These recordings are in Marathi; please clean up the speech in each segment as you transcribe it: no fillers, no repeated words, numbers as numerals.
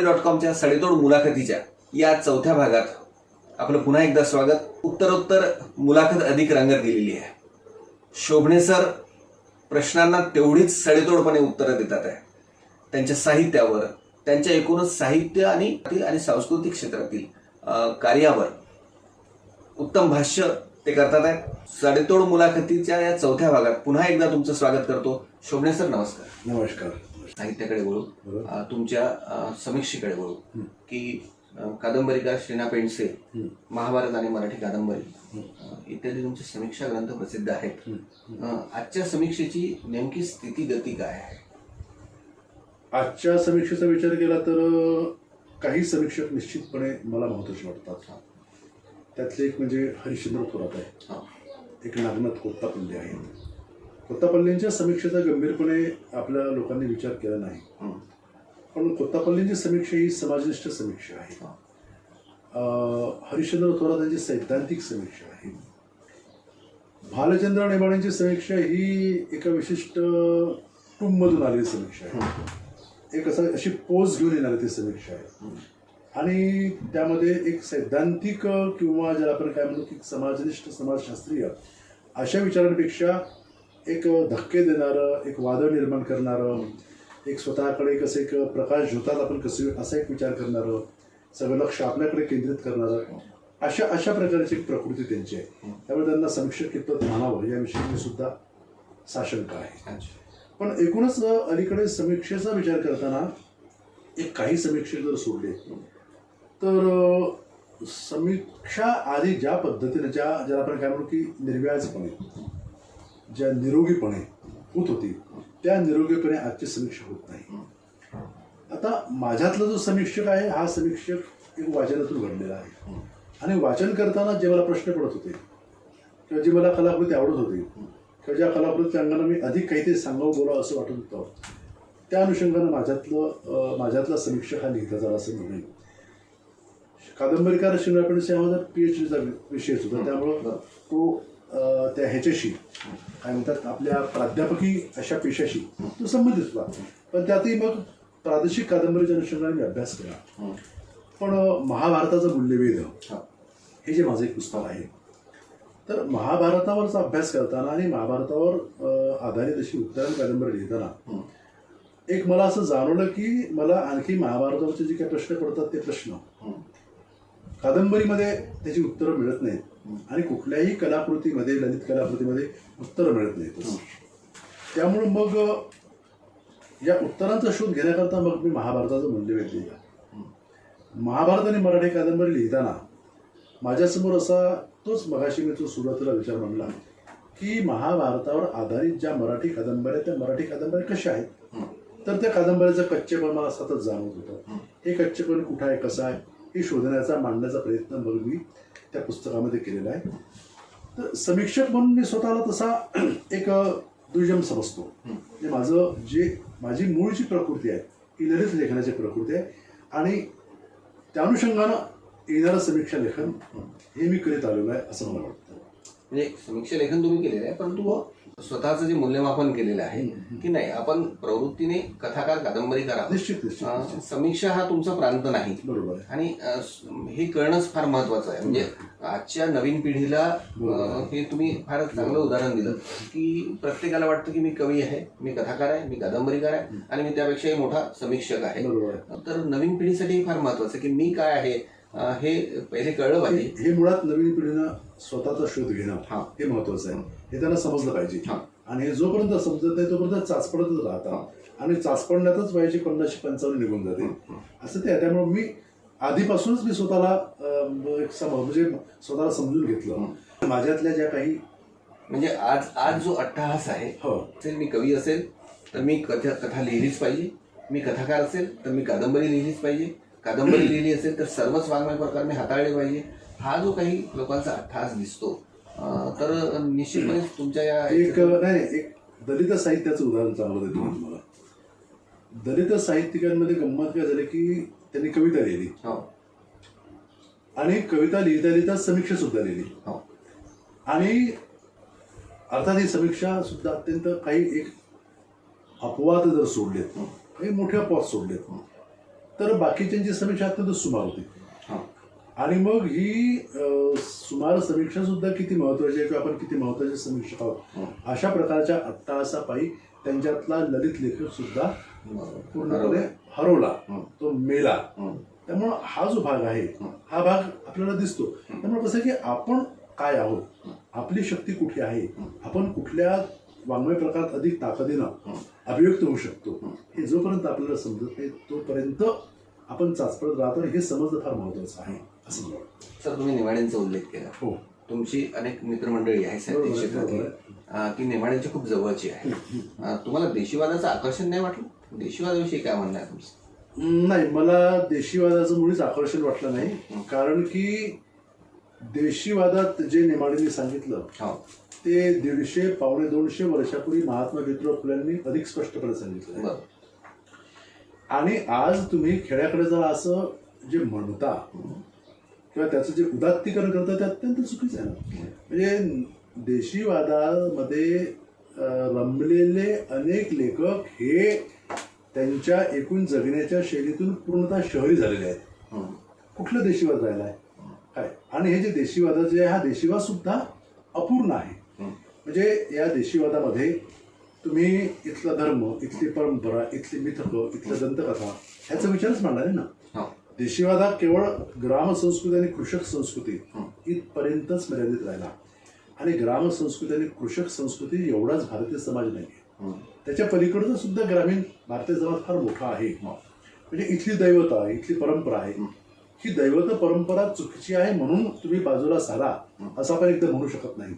कादंबरी.com सडेतोड मुलाखतीच्या या चौथ्या भागात आपलं पुन्हा एकदा स्वागत. उत्तरोत्तर मुलाखत अधिक रंगत गेलेली आहे. शोभणे सर प्रश्नांना तेवढीच सडेतोडपणे उत्तरं देतात आहे. त्यांच्या साहित्यावर, त्यांच्या एकूणच साहित्य आणि सांस्कृतिक क्षेत्रातील कार्यावर उत्तम भाष्य ते करतात आहेत. सडेतोड मुलाखतीच्या या चौथ्या भागात पुन्हा एकदा तुमचं स्वागत करतो. शोभणे सर नमस्कार. नमस्कार. साहित्याकडे वळू, तुमच्या समीक्षेकडे वळू की कादंबरीकार श्रीना पेंडसे, महाभारत आणि मराठी कादंबरी इत्यादी तुमचे समीक्षा ग्रंथ प्रसिद्ध आहेत. आजच्या समीक्षेची नेमकी स्थितीगती काय आहे? आजच्या समीक्षेचा विचार केला तर काही समीक्षक निश्चितपणे मला महत्त्वाचे वाटतात. त्यातले एक म्हणजे हरिश्चंद्र थोरात आहे, एक नागनाथ कोत्तापल्ले आहेत. कोत्तापल्लेंच्या समीक्षेचा गंभीरपणे आपल्या लोकांनी विचार केला नाही, पण कोत्तापल्लेंची समीक्षा ही समाजनिष्ठ समीक्षा आहे. हरिश्चंद्र थोरात यांची सैद्धांतिक समीक्षा आहे. भालचंद्र नेमाडेंची समीक्षा ही एका विशिष्ट टूममधून आलेली समीक्षा आहे. एक अशी पोज घेऊन येणारी ती समीक्षा आहे आणि त्यामध्ये एक सैद्धांतिक किंवा ज्याला आपण काय म्हणतो की समाजनिष्ठ समाजशास्त्रीय अशा विचारांपेक्षा एक धक्के देणारं, एक वादळ निर्माण करणारं, एक स्वतःकडे एक असं एक प्रकाश झोतात आपण कसे असा एक विचार करणारं, सगळं लक्ष आपल्याकडे केंद्रित करणारं अशा प्रकारची एक प्रकृती त्यांची आहे. त्यामुळे त्यांना समीक्षक कितपत मानावं याविषयी सुद्धा साशंका आहे. पण एकूणच अलीकडे समीक्षेचा विचार करताना एक काही समीक्षक जर सोडले तर समीक्षा आधी ज्या पद्धतीने ज्याला आपण काय म्हणू की निर्व्याजपणे, ज्या निरोगीपणे होत होती त्या निरोगीपणे आजची समीक्षा होत नाही. आता माझ्यातला जो समीक्षक आहे हा समीक्षक एक वाचनातून घडलेला आहे आणि वाचन करताना जे मला प्रश्न पडत होते किंवा जी मला कलाकृती आवडत होती किंवा ज्या कलाकृतीच्या अंगाने मी अधिक काहीतरी सांगावं बोलावं असं वाटत होतं त्या अनुषंगानं माझ्यातला समीक्षक हा लिहिता झाला असं म्हणेन. कादंबरीकार श्रीना पेंडसे हा माझा PhDचा विषयच होता, त्यामुळं तो त्या ह्याच्याशी काय म्हणतात आपल्या प्राध्यापकी अशा पेशाशी तो संबंधित होता. पण त्यातही मग प्रादेशिक कादंबरीच्या अनुषंगाने मी अभ्यास केला. पण महाभारताचा मूल्यवेध हे जे माझं एक पुस्तक आहे, तर महाभारतावरचा अभ्यास करताना आणि महाभारतावर आधारित अशी उत्तरण कादंबरी लिहिताना एक मला असं जाणवलं की मला आणखी महाभारतावरचे जे काही प्रश्न पडतात ते प्रश्न कादंबरीमध्ये त्याची उत्तरं मिळत नाहीत आणि कुठल्याही कलाकृतीमध्ये, ललित कलाकृतीमध्ये उत्तरं मिळत नाहीत. त्यामुळं मग या उत्तरांचा शोध घेण्याकरता मग मी महाभारताचं मूल्यवेध लिहिला. महाभारत आणि मराठी कादंबरी लिहिताना माझ्यासमोर असा तोच मगाशी मी तो सुरुवातीला विचार मांडला की महाभारतावर आधारित ज्या मराठी कादंबऱ्या त्या मराठी कादंबऱ्या कशा आहेत, तर त्या कादंबऱ्याचं कच्चेपण मला सतत जाणवत होतं. हे कच्चेपण कुठं आहे, कसं आहे हे शोधण्याचा, मांडण्याचा प्रयत्न मग मी त्या पुस्तकामध्ये केलेला आहे. तर समीक्षक म्हणून मी स्वतःला तसा एक दुर्जम समजतो. म्हणजे माझी मूळ जी प्रकृती आहे ही ललित लेखनाची प्रकृती आहे आणि त्या अनुषंगानं येणारं समीक्षा लेखन हे मी करीत आलेलो आहे असं मला वाटतं. म्हणजे समीक्षा लेखन तुम्ही केलेलं आहे, परंतु स्वतःचं जे मूल्यमापन केलेलं आहे की नाही, आपण प्रवृत्तीने कथाकार, कादंबरीकार आहात. निश्चित समीक्षा हा तुमचा प्रांत नाही. बरोबर आहे. आणि हे कळणंच फार महत्वाचं आहे. म्हणजे आजच्या नवीन पिढीला हे तुम्ही फार चांगलं उदाहरण दिलं की प्रत्येकाला वाटतं की मी कवी आहे, मी कथाकार आहे, मी कादंबरीकार आहे आणि मी त्यापेक्षाही मोठा समीक्षक आहे. तर नवीन पिढीसाठी फार महत्वाचं की मी काय आहे हे पहिले कळलं पाहिजे. हे मुळात नवीन पिढीनं स्वतःचा शोध घेणं हे महत्वाचं आहे. हे त्यांना समजलं पाहिजे आणि हे जोपर्यंत समजत नाही तोपर्यंत चाचपडतच राहतात आणि चाचपडण्यातच पाहिजे 50-55 निघून जाते असं ते आहे. त्यामुळे मी आधीपासूनच मी स्वतःला म्हणजे स्वतःला समजून घेतलं. माझ्यातल्या ज्या काही म्हणजे आज जो अट्टहास आहे, मी कवी असेल तर मी कथा लिहिलीच पाहिजे, मी कथाकार असेल तर मी कादंबरी लिहिलीच पाहिजे, कादंबरी लिहिली असेल तर सर्वच वाङ्मय प्रकार मी हाताळले पाहिजे, हा जो काही लोकांचा अट्टहास दिसतो तर निश्चितपणे तुमच्या या एक दलित साहित्याचं उदाहरण चांगलं देतो मी तुम्हाला. दलित साहित्यिकांमध्ये गंमत काय झाली की त्यांनी कविता लिहिली आणि कविता लिहिता लिहिता समीक्षा सुद्धा लिहिली आणि अर्थात ही समीक्षा सुद्धा अत्यंत काही एक अपवाद जर सोडलेत, काही मोठे अपवाद सोडलेत तर बाकीच्यांची समीक्षा अत्यंत सुमार होती. हा. आणि मग ही सुमार समीक्षा सुद्धा किती महत्वाची आहे किंवा आपण किती महत्वाचे समीक्षक आहोत अशा प्रकारच्या अट्टहासापायी त्यांच्यातला ललित लेखक सुद्धा पूर्णपणे हरवला, तो मेला. त्यामुळं हा जो भाग आहे हा भाग आपल्याला दिसतो. त्यामुळे कसं की आपण काय आहोत, आपली शक्ती कुठे आहे, आपण कुठल्या वाङ्मय प्रकारात अधिक ताकदीनं अभिव्यक्त होऊ शकतो, हे जोपर्यंत आपल्याला समजत नाही तोपर्यंत आपण चाचपडत राहतो. हे समजणं फार महत्वाचं आहे असं मला वाटतं. सर, तुम्ही नेमाड्यांचा उल्लेख केला. हो, तुमची अनेक मित्रमंडळी आहे साहित्य क्षेत्रातली, की नेमाड्यांची खूप जवळची आहे. तुम्हाला देशीवादाचं आकर्षण नाही वाटलं? देशीवादाविषयी काय म्हणणं आहे तुमचं? नाही, मला देशीवादाचं मुळीच आकर्षण वाटलं नाही. कारण की देशीवादात जे नेमाडेंनी सांगितलं ते 150 पावणे 200 वर्षापूर्वी महात्मा ज्योतिराव फुल्यांनी अधिक स्पष्टपणे सांगितलं. आणि आज तुम्ही खेड्याकडे जरा असं जे म्हणता किंवा त्याचं जे उदात्तीकरण करतं ते अत्यंत चुकीचं आहे ना. म्हणजे देशीवादामध्ये रमलेले अनेक लेखक हे त्यांच्या एकूण जगण्याच्या शैलीतून पूर्णतः शहरी झालेले आहेत. कुठलं देशीवाद राहिला आहे काय? आणि हे जे देशीवादाचे आहे हा देशीवाद सुद्धा अपूर्ण आहे. म्हणजे या देशीवादामध्ये तुम्ही इथला धर्म, इथली परंपरा, इथली मिथकं, इथल्या दंतकथा ह्याचा विचारच मांडणार आहे ना. देशीवाद हा केवळ ग्रामसंस्कृती आणि कृषक संस्कृती इथपर्यंतच मर्यादित राहिला. आणि ग्रामसंस्कृती आणि कृषक संस्कृती एवढाच भारतीय समाज नाही, त्याच्या पलीकडचा सुद्धा ग्रामीण भारतीय समाज फार मोठा आहे. म्हणजे इथली दैवता, इथली परंपरा आहे, ही दैवत परंपरा चुकीची आहे म्हणून तुम्ही बाजूला सारा असं आपण एकदा म्हणू शकत नाही,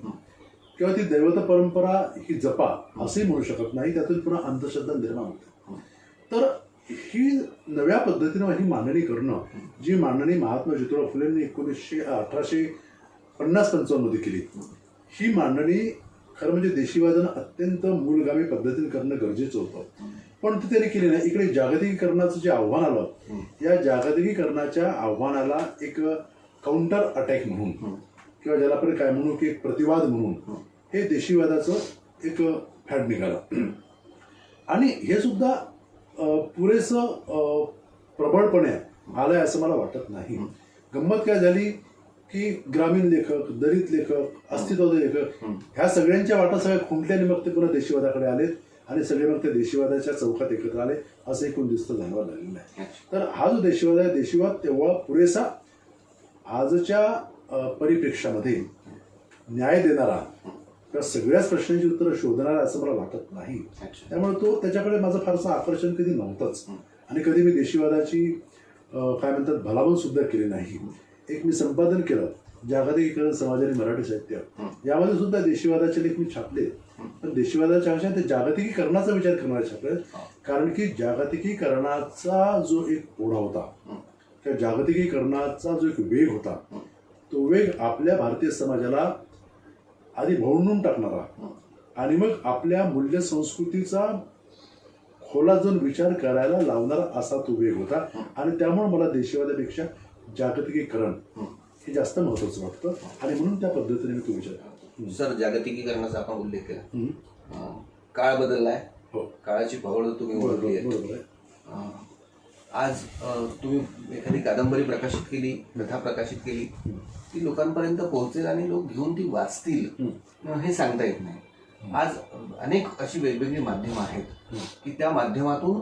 किंवा ती दैवत परंपरा ही जपा असंही म्हणू शकत नाही. त्यातून पुन्हा अंधश्रद्धा निर्माण होते. तर ही नव्या पद्धतीनं ही मांडणी करणं, जी मांडणी महात्मा ज्योतिराव फुलेंनी 1850-55 मध्ये केली, ही मांडणी खरं म्हणजे देशीवादानं अत्यंत मूलगामी पद्धतीने करणं गरजेचं होतं. पण ती त्यांनी केली नाही. इकडे जागतिकीकरणाचं जे आव्हान आलं, या जागतिकीकरणाच्या आव्हानाला एक काउंटर अटॅक म्हणून किंवा ज्याला आपण काय म्हणू की एक प्रतिवाद म्हणून हे देशीवादाचं एक फॅड निघालं. आणि हे सुद्धा पुरेसं प्रबळपणे आलंय असं मला वाटत नाही. गंमत काय झाली की ग्रामीण लेखक, दलित लेखक, अस्तित्वादी लेखक ह्या सगळ्यांच्या वाटा सगळ्या खुंटल्याने मग ते पुन्हा देशीवादाकडे आलेत आणि सगळे मग ते देशीवादाच्या चौकात एकत्र आले असं एकूण दिसतं जाणवा लागलेलं आहे. तर हा जो देशीवाद आहे, देशीवाद तेवढा पुरेसा आजच्या परिप्रेक्षामध्ये न्याय देणारा किंवा सगळ्याच प्रश्नांची उत्तरं शोधणारा असं मला वाटत नाही. त्यामुळे तो त्याच्याकडे माझं फारसं आकर्षण कधी नव्हतंच. आणि कधी मी देशीवादाची काय म्हणतात भलावण सुद्धा केली नाही. एक मी संपादन केलं, जागतिकीकरण समाज आणि मराठी साहित्य, यामध्ये सुद्धा देशीवादाचे लेख मी छापले. पण देशीवादाच्या पेक्षा ते जागतिकीकरणाचा विचार करणारे छापले. कारण की जागतिकीकरणाचा जो एक ओढा होता किंवा जागतिकीकरणाचा जो एक वेग होता, तो वेग आपल्या भारतीय समाजाला आधी भवणून टाकणारा आणि मग आपल्या मूल्य संस्कृतीचा खोला जाऊन विचार करायला लावणारा असा तो वेग होता. आणि त्यामुळे मला देशीवादापेक्षा जागतिकीकरण हे जास्त महत्वाचं वाटतं आणि म्हणून त्या पद्धतीने मी तो विचार करतो. सर, जागतिकीकरणाचा आपण उल्लेख केला. काळ बदललाय, काळाची पवळ तुम्ही ओळखली आहे. आज तुम्ही एखादी कादंबरी प्रकाशित केली, कथा प्रकाशित केली, ती लोकांपर्यंत पोहोचेल आणि लोक घेऊन ती वाचतील हे सांगता येत नाही. आज अनेक अशी वेगवेगळी माध्यमं आहेत की त्या माध्यमातून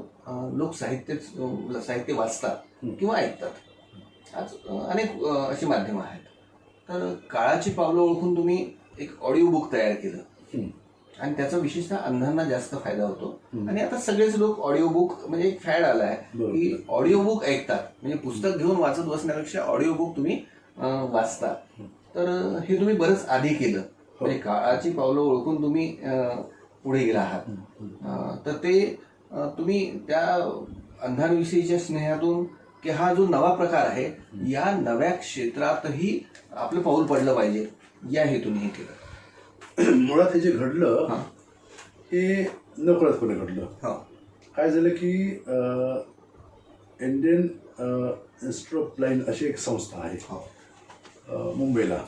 लोक साहित्य वाचतात किंवा ऐकतात. आज अनेक अशी माध्यमं आहेत. तर काळाची पावलं ओळखून तुम्ही एक ऑडिओ बुक तयार केलं आणि त्याचा विशेषतः अंधांना जास्त फायदा होतो. आणि आता सगळेच लोक ऑडिओ बुक म्हणजे एक फॅड आलाय की ऑडिओ बुक ऐकतात. म्हणजे पुस्तक घेऊन वाचत बसण्यापेक्षा ऑडिओ बुक तुम्ही वाचता. तर हे तुम्ही बरंच आधी केलं. म्हणजे काळाची पावलं ओळखून तुम्ही पुढे गेला आहात. तर ते तुम्ही त्या अंधांविषयीच्या स्नेहातून की हा जो नवा प्रकार आहे या नव्या क्षेत्रातही आपलं पाऊल पडलं पाहिजे या हेतून हे केलं. मुळात हे जे घडलं हे नकळतपणे घडलं. काय झालं की इंडियन इन्स्टिट्यूट ऑफ ब्लाइंड अशी एक संस्था आहे मुंबईला,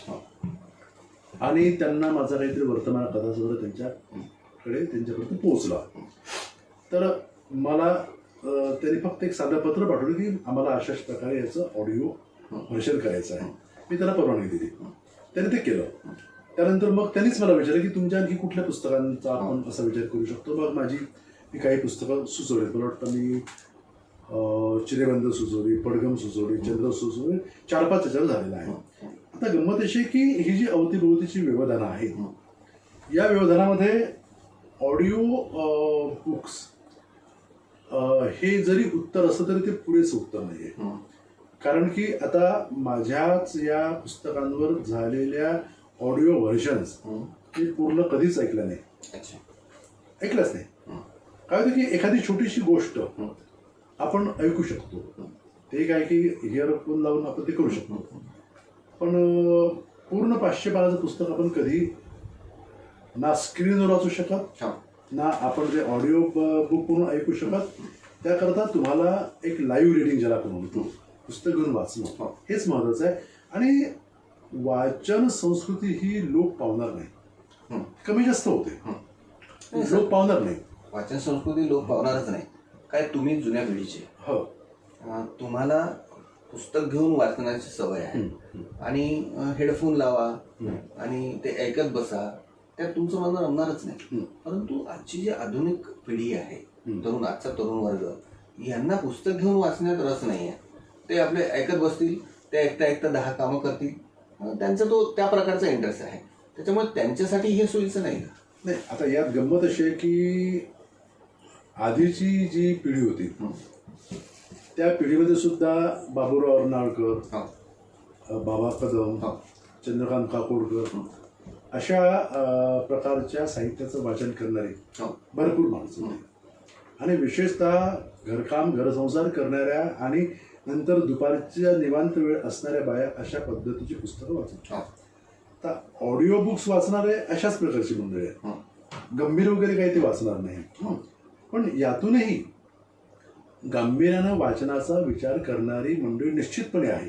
आणि त्यांना माझा काहीतरी वर्तमान कथासंग्रह त्यांच्यापर्यंत पोहोचला. तर मला त्यांनी फक्त एक साधं पत्र पाठवलं की आम्हाला अशाच प्रकारे याचं ऑडिओ व्हर्जन करायचं आहे. मी त्याला परवानगी दिली. त्याने ते केलं. त्यानंतर मग त्यांनीच मला विचारलं की तुमच्या आणखी कुठल्या पुस्तकांचा आपण असा विचार करू शकतो. मग मी काही पुस्तकं सुचवली. मला वाटतं मी चिरेबंद सुचवली, पडगम सुचवली, चंद्र सुचवली, 4-5 त्याच्यावर झालेला आहे. आता गंमत अशी की ही जी अवतीभोवतीची व्यवधानं आहेत या व्यवधानामध्ये ऑडिओ बुक्स हे जरी उत्तर असलं तरी ते पुरेसं उत्तर नाही आहे. कारण की आता माझ्याच या पुस्तकांवर झालेल्या ऑडिओ व्हर्जन्स हे पूर्ण कधीच ऐकलं नाही. ऐकलंच नाही. काय होतं की एखादी छोटीशी गोष्ट आपण ऐकू शकतो. ते काय की इयरफोन लावून आपण ते करू शकतो. पण पूर्ण 500 पानाचं पुस्तक आपण कधी ना स्क्रीनवर वाचू शकत ना आपण ते ऑडिओ बुक म्हणून ऐकू शकत. त्याकरता तुम्हाला एक लाईव्ह रिडिंग ज्याला आपण म्हणतो पुस्तक घेऊन वाचणं हेच महत्त्वाचं आहे. आणि वाचन संस्कृती ही लोप पावणार नाही. कमी जास्त होते, लोप पावणार नाही. वाचन संस्कृती लोप पावणारच नाही. काय तुम्ही जुन्या पिढीचे, हो, तुम्हाला पुस्तक घेऊन वाचण्याची सवय आहे आणि हेडफोन लावा आणि ते ऐकत बसा, त्यात तुमचं मन रमणारच नाही. परंतु आजची जी आधुनिक पिढी आहे, आजचा तरुण वर्ग, यांना पुस्तक घेऊन वाचण्यात रस नाही आहे. ते आपले ऐकत बसतील, ते ऐकता ऐकता 10 कामं करतील. त्यांचा तो त्या प्रकारचा इंटरेस्ट आहे. त्याच्यामुळे त्यांच्यासाठी हे सोयीचं नाही. नाही, आता यात गंमत अशी आहे की आधीची जी पिढी होती त्या पिढीमध्ये सुद्धा बाबूराव अर्नाळकर, बाबा कदम, चंद्रकांत काकोडकर अशा प्रकारच्या साहित्याचं वाचन करणारे भरपूर माणसं होते. आणि विशेषतः घरकाम घरसंसार करणाऱ्या आणि नंतर दुपारच्या निवांत वेळ असणाऱ्या बाया अशा पद्धतीची पुस्तकं वाचत. आता ऑडिओ बुक्स वाचणारे अशाच प्रकारची मंडळी आहेत. गंभीर वगैरे काही ते वाचणार नाही. पण यातूनही गांभीर्यानं वाचनाचा विचार करणारी मंडळी निश्चितपणे आहे.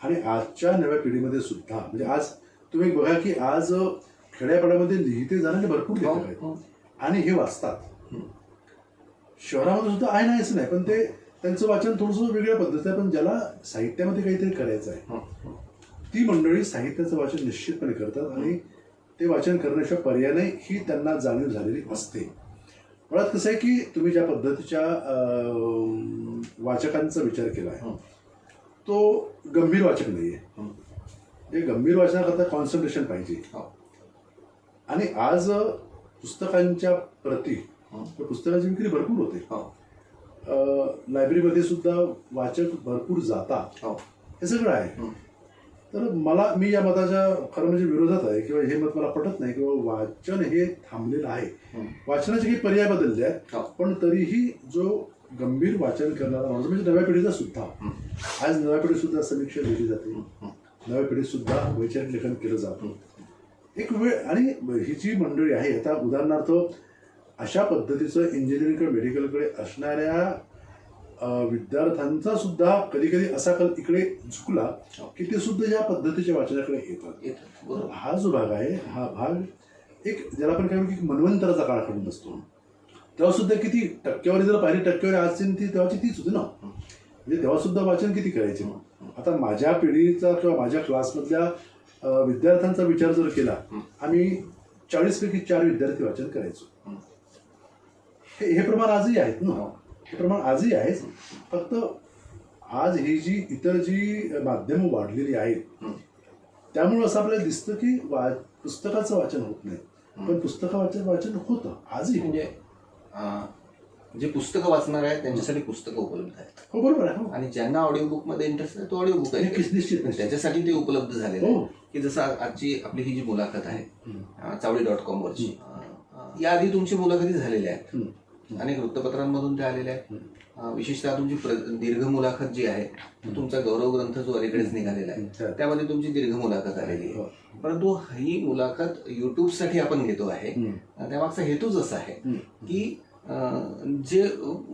आणि आजच्या नव्या पिढीमध्ये सुद्धा म्हणजे आज तुम्ही बघा की आज खेड्यापाड्यामध्ये लिहिते जाणारे भरपूर लेखक आहेत आणि हे वाचतात. शहरामध्ये सुद्धा आहे नाही असं नाही, पण ते त्यांचं वाचन थोडंसं वेगळ्या पद्धतीचं आहे. पण ज्याला साहित्यामध्ये काहीतरी करायचं आहे ती मंडळी साहित्याचं वाचन निश्चितपणे करतात आणि ते वाचन करण्याशिवाय पर्याय नाही ही त्यांना जाणीव झालेली असते. मुळात कसं आहे की तुम्ही ज्या पद्धतीच्या वाचकांचा विचार केला आहे तो गंभीर वाचक नाही आहे. हे गंभीर वाचनाकरता कॉन्सन्ट्रेशन पाहिजे. आणि आज पुस्तकांच्या प्रती पुस्तकांची विक्री भरपूर होते. लायब्ररीमध्ये सुद्धा वाचक भरपूर जातात. हे सगळं आहे. तर मी या मताच्या खरं म्हणजे विरोधात आहे किंवा हे मत मला पटत नाही किंवा वाचन हे थांबलेलं आहे. वाचनाचे काही पर्याय बदलले आहेत, पण तरीही जो गंभीर वाचन करणारा माणूस म्हणजे नव्या पिढीचा सुद्धा, आज नव्या पिढीत सुद्धा समीक्षा लिहिली जाते, नव्या पिढीत सुद्धा वैचारिक लेखन केलं जातं एक वेळ. आणि ही जी मंडळी आहे आता उदाहरणार्थ अशा पद्धतीचं इंजिनिअरिंगकडे मेडिकलकडे असणाऱ्या विद्यार्थ्यांचा सुद्धा कधी कधी असा कल इकडे झुकला की ते सुद्धा या पद्धतीच्या वाचनाकडे येतात. हा जो भाग आहे हा भाग एक ज्याला आपण काय म्हणतो मन्वंतराचा काळखंड असतो. तेव्हा सुद्धा किती टक्केवारी जर पाहिली टक्केवारी आजची ती तेव्हाची तीच होती ना. म्हणजे तेव्हा सुद्धा वाचन किती करायचे. आता माझ्या पिढीचा किंवा माझ्या क्लासमधल्या विद्यार्थ्यांचा विचार जर केला आम्ही 40पैकी 4 विद्यार्थी वाचन करायचो. हे प्रमाण आजही आहेत ना. हे प्रमाण आजही आहेच. फक्त आज ही जी इतर जी माध्यमं वाढलेली आहेत त्यामुळे असं आपल्याला दिसतं की पुस्तकाचं वाचन होत नाही, पण पुस्तकाचं वाचन होतं आजही. म्हणजे जे पुस्तकं वाचणार आहेत त्यांच्यासाठी पुस्तकं उपलब्ध आहेत. हो बरोबर आहे. आणि ज्यांना ऑडिओ बुक मध्ये इंटरेस्ट आहे तो ऑडिओ बुक आहे निश्चित. त्याच्यासाठी ते उपलब्ध झालेलं आहे. की जसं आजची आपली ही जी मुलाखत आहे चावडी.com वरची, याआधी तुमची मुलाखती झालेल्या आहेत. अनेक वृत्तपत्रांमधून त्या आलेल्या आहेत. विशेषतः तुमची दीर्घ मुलाखत जी आहे तुमचा गौरव ग्रंथ जो अलीकडेच निघालेला आहे त्यामध्ये तुमची दीर्घ मुलाखत आलेली आहे. परंतु ही मुलाखत युट्यूबसाठी आपण घेतो आहे. त्यामागचा हेतूच असा आहे की जे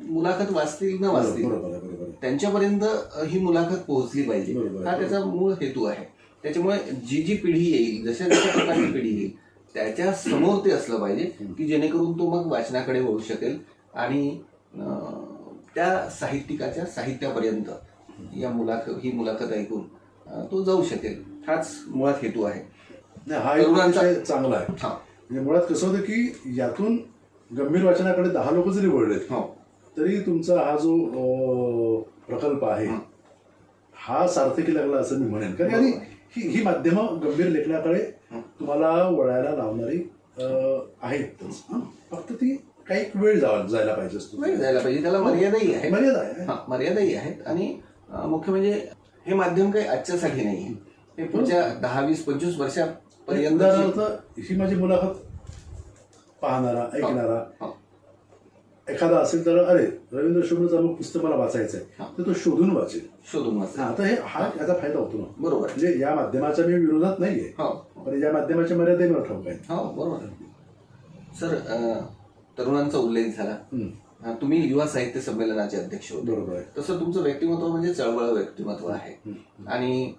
मुलाखत वाचतील न वाचतील त्यांच्यापर्यंत ही मुलाखत पोहोचली पाहिजे, हा त्याचा मूळ हेतू आहे. त्याच्यामुळे जी पिढी येईल, जशा प्रकारची पिढी येईल त्याच्या समोर ते असलं पाहिजे की जेणेकरून तो मग वाचनाकडे वळू शकेल आणि त्या साहित्यिकाच्या साहित्यापर्यंत ही मुलाखत ऐकून तो जाऊ शकेल, हाच मुळात हेतू आहे. नाही, हा एक तरुणांचा- विषय चांगला आहे. हा. म्हणजे मुळात कसं होतं की यातून गंभीर वाचनाकडे 10 लोक जरी वळलेत हो. तरी तुमचा हा जो प्रकल्प आहे हा सार्थकी लागला असं मी म्हणेन. कारण आणि ही माध्यमं गंभीर लेखनाकडे तुम्हाला वळायला लावणारी आहेतच. फक्त ती काही वेळ जायला पाहिजे असतो. वेळ जायला पाहिजे, त्याला मर्यादाही आहे. मर्यादा आहे. हा, मर्यादाही आहेत. आणि मुख्य म्हणजे हे माध्यम काही आजच्यासाठी नाही, हे पुढच्या 10, 20, 25 वर्षापर्यंत. उदाहरणार्थ ही माझी मुलाखत पाहणारा ऐकणारा एखादा असेल तर अरे रवींद्र शोभनेचं अमुक पुस्तक मला वाचायचं आहे तर तो शोधून वाचेल. आता याचा फायदा होतो ना. बरोबर. म्हणजे या माध्यमाच्या मी विरोधात नाहीये, पण या माध्यमाच्या मर्यादा मला ठाऊक आहे. हो, बरोबर. सर, तरुणांचा उल्लेख झाला. तुम्ही युवा साहित्य संमेलनाचे अध्यक्ष होते. बरोबर आहे. तसं तुमचं व्यक्तिमत्व म्हणजे चळवळ व्यक्तिमत्व आहे. आणि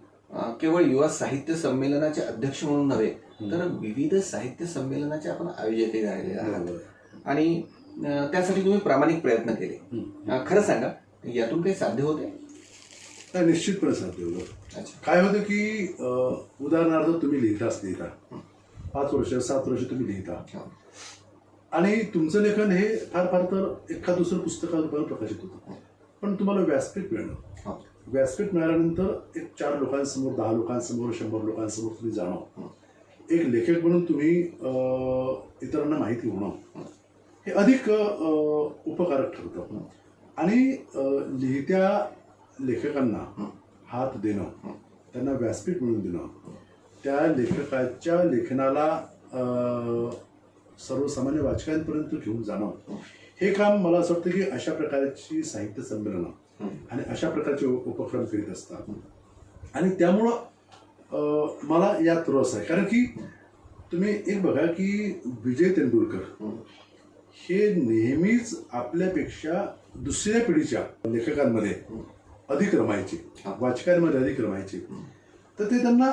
केवळ युवा साहित्य संमेलनाचे अध्यक्ष म्हणून नव्हे तर विविध साहित्य संमेलनाचे आपण आयोजकही राहिलेले आहात. आणि त्यासाठी तुम्ही प्रामाणिक प्रयत्न केले. खरं सांगा, यातून काही साध्य होते? नाही, निश्चितपणे साध्य होतं. अच्छा. काय होतं की उदाहरणार्थ तुम्ही लिहिता 5 वर्ष 7 वर्ष तुम्ही लिहिता आणि तुमचं लेखन हे फार फार तर एखाद दुसरं पुस्तकाद्वारे प्रकाशित होतं, पण तुम्हाला व्यासपीठ मिळणं, व्यासपीठ मिळाल्यानंतर एक 4 लोकांसमोर 10 लोकांसमोर 100 लोकांसमोर तुम्ही जाणं, एक लेखक म्हणून तुम्ही इतरांना माहिती होणं हे अधिक उपकारक ठरतं. आणि लिहित्या लेखकांना हात देणं, त्यांना व्यासपीठ मिळवून देणं, त्या लेखकाच्या लेखनाला सर्वसामान्य वाचकांपर्यंत घेऊन जाणं, हे काम मला असं वाटतं की अशा प्रकारची साहित्य संमेलनं आणि अशा प्रकारचे उपक्रम करीत असतात. आणि त्यामुळं मला यात रस आहे. कारण की तुम्ही एक बघा की विजय तेंडुलकर हे नेहमीच आपल्यापेक्षा दुसऱ्या पिढीच्या लेखकांमध्ये अधिक रमायचे, वाचकांमध्ये अधिक रमायचे. तर ते त्यांना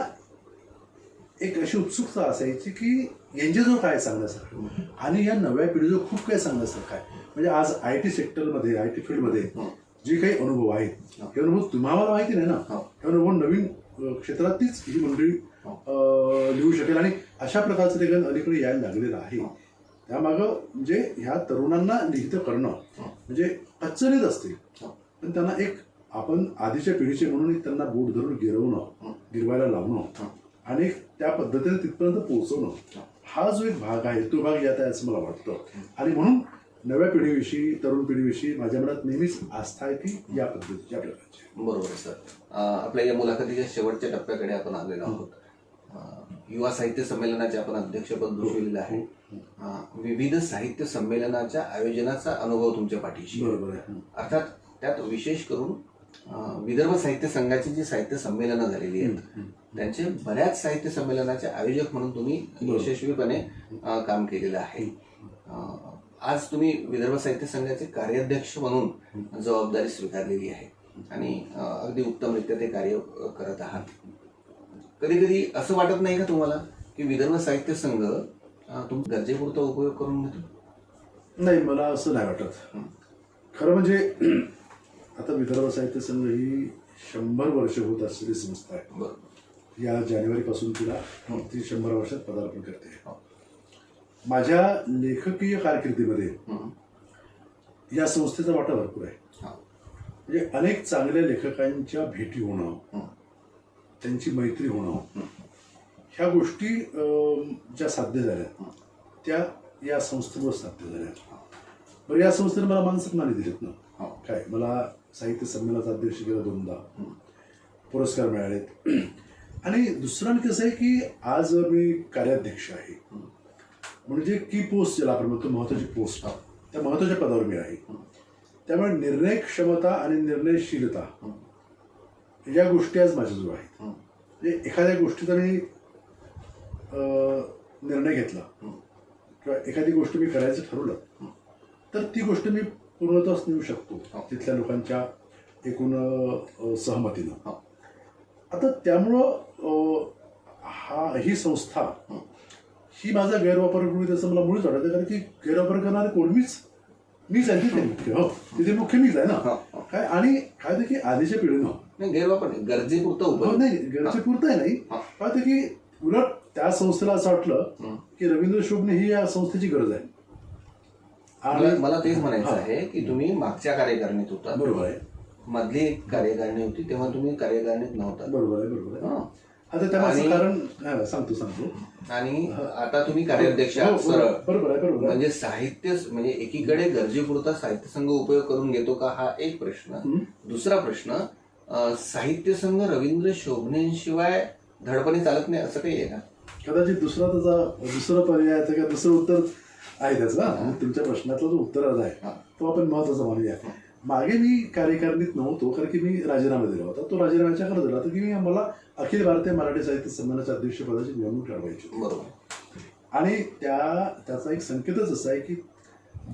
एक अशी उत्सुकता असायची की यांच्याजवळ काय सांगण्यासारखं आणि या नव्या पिढीजवळ खूप काही सांगण्यासारखं आहे. म्हणजे आज IT सेक्टरमध्ये, IT फील्डमध्ये जे काही अनुभव आहेत, हे अनुभव तुम्हाला माहिती नाही ना. हे अनुभव नवीन क्षेत्रातलीच ही मंडळी लिहू शकेल. आणि अशा प्रकारचं लेखन अलीकडे यायला लागलेलं आहे. त्यामागं म्हणजे ह्या तरुणांना लिहितं करणं म्हणजे अडचणीत असते, पण त्यांना एक आपण आधीच्या पिढीचे म्हणून त्यांना बोट धरून गिरवायला लावणं आणि त्या पद्धतीने तिथपर्यंत पोहोचवणं, हा जो एक भाग आहे तो भाग यात आहे असं मला वाटतं. आणि म्हणून नव्या पिढीविषयी, तरुण पिढीविषयी माझ्या मनात नेहमीच आस्था आहे की या पद्धतीच्या प्रकारची. बरोबर सर. आपल्या या मुलाखतीच्या शेवटच्या टप्प्याकडे आपण आलेलो आहोत. युवा साहित्य संमेलनाचे आपण अध्यक्षपद भूषविलेलं आहे. विविध साहित्य संमेलनाच्या आयोजनाचा अनुभव तुमच्या पाठीशी. बरोबर आहे. अर्थात त्यात विशेष करून विदर्भ साहित्य संघाची जी साहित्य संमेलनं झालेली आहेत त्यांचे बऱ्याच साहित्य संमेलनाचे आयोजक म्हणून तुम्ही यशस्वीपणे काम केलेलं आहे. आज तुम्ही विदर्भ साहित्य संघाचे कार्याध्यक्ष म्हणून जबाबदारी स्वीकारलेली आहे आणि अगदी उत्तमरित्या ते कार्य करत आहात. कधी कधी असं वाटत नाही का तुम्हाला की विदर्भ साहित्य संघ तुमच्या गरजेपुरता उपयोग करून घेतो? नाही, मला असं नाही वाटत. खरं म्हणजे आता विदर्भ साहित्य संघ ही 100 वर्ष होत असलेली संस्था आहे. बरोबर. या जानेवारीपासून तिला ती 100 वर्षात पदार्पण करते. माझ्या लेखकीय कारकिर्दीमध्ये या संस्थेचा वाटा भरपूर आहे. म्हणजे अनेक चांगल्या लेखकांच्या भेटी होणं, त्यांची मैत्री होणं, ह्या गोष्टी ज्या साध्य झाल्या त्या या संस्थेमुळे साध्य झाल्या. बरं, या संस्थेने मला मानसन्मानी दिलेत ना. काय, मला साहित्य संमेलनाचा अध्यक्ष केला 2दा, पुरस्कार मिळालेत. आणि दुसरं कसं आहे की आज मी कार्याध्यक्ष आहे, म्हणजे की पोस्ट ज्याला आपण म्हणतो महत्त्वाची पोस्ट, त्या महत्त्वाच्या पदावर मी आहे. त्यामुळे निर्णय क्षमता आणि निर्णयशीलता या गोष्टी आज माझ्याजवळ आहेत. म्हणजे एखाद्या गोष्टीचा मी निर्णय घेतला किंवा एखादी गोष्ट मी करायचं ठरवलं तर ती गोष्ट मी पूर्णत्वास नेऊ शकतो तिथल्या लोकांच्या एकूण सहमतीनं. आता त्यामुळं ही संस्था ही माझा गैरवापर करू असं मला मुळीच वाटतं. कारण की गैरवापर करणारे कोणीच मीच आहे तिथे मुख्य. हो, तिथे मुख्य मीच आहे हो, ना. हो. काय आणि काय होतं की आधीच्या पिढीनं नाही गैरवापर नाही, गरजेपुरतं हो उपयोग. नाही घरचे पुरतंय नाही. हा. काय होतं की उलट त्या संस्थेला असं वाटलं की रवींद्र शोभणे ही या संस्थेची गरज आहे. मला तेच म्हणायचं हा. आहे की तुम्ही मागच्या कार्यकारिणीत होता, बरोबर आहे. मधली एक कार्यकारिणी होती तेव्हा तुम्ही कार्यकारिणीत नव्हता. बरोबर आहे. बरोबर आहे. हं. आता त्यामागचं आणि- कारण सांगतो. आणि आता तुम्ही कार्याध्यक्ष हो, आहात हो, सरळ. बरोबर आहे. बरोबर आहे. म्हणजे साहित्य म्हणजे एकीकडे गरजेपुरता साहित्य संघ उपयोग करून घेतो का हा एक प्रश्न. हं. दुसरा प्रश्न, साहित्य संघ रवींद्र शोभणेशिवाय धडपणे चालत नाही असं काही आहे का? कदाचित दुसरा पर्याय किंवा दुसरं उत्तर आहे त्याचं. म्हणजे तुमच्या प्रश्नातला जो उत्तर आहे हा. तो आपण महत्वाचा मानूया. मागे मी कार्यकारिणीत नव्हतो कारण की मी राजीनामा दिला होता. तो राजीनाम्याच्या करत होता की मला अखिल भारतीय मराठी साहित्य संमेलनाच्या अध्यक्षपदाची निवडणूक लढवायची होती. बरोबर. आणि त्याचा एक संकेतच असा आहे की